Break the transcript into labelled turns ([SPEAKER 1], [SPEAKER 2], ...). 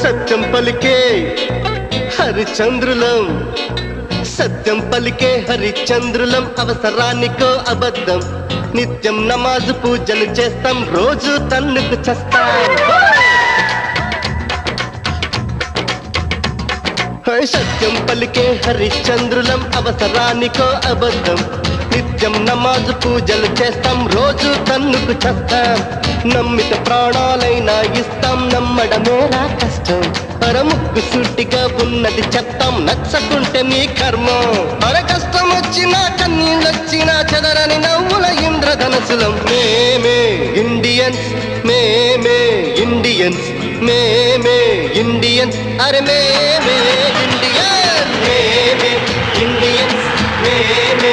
[SPEAKER 1] సత్యం పలికే హరిచంద్రులం, సత్యం పలికే హరిచంద్రులం, అవసరానికో అబద్ధం, నిత్యం నమాజు పూజలు చేస్తాం, రోజు తన్నుకు చస్తాం. సత్యం పలికే హరిచంద్రులం, అవసరానికో అబద్ధం, నిత్యం నమాజు పూజలు చేస్తాం, రోజు తన్నుకు చస్తాం. నమ్మిత ప్రాణాలైనా ఇస్తాం, నమ్మడమేరా కష్టం, పరముక్కు సూటిగా ఉన్నది చెప్తాం, నచ్చకుంటే మీ కర్మ. మన కష్టం వచ్చినా కన్నీళ్ళొచ్చినా చెదరని నవ్వుల ఇంద్రధనసులం. మేమే ఇండియన్స్, మేమే ఇండియన్స్, మేమే ఇండియన్స్, అరే మేమే ఇండియన్స్, మేమే ఇండియన్స్, మేమే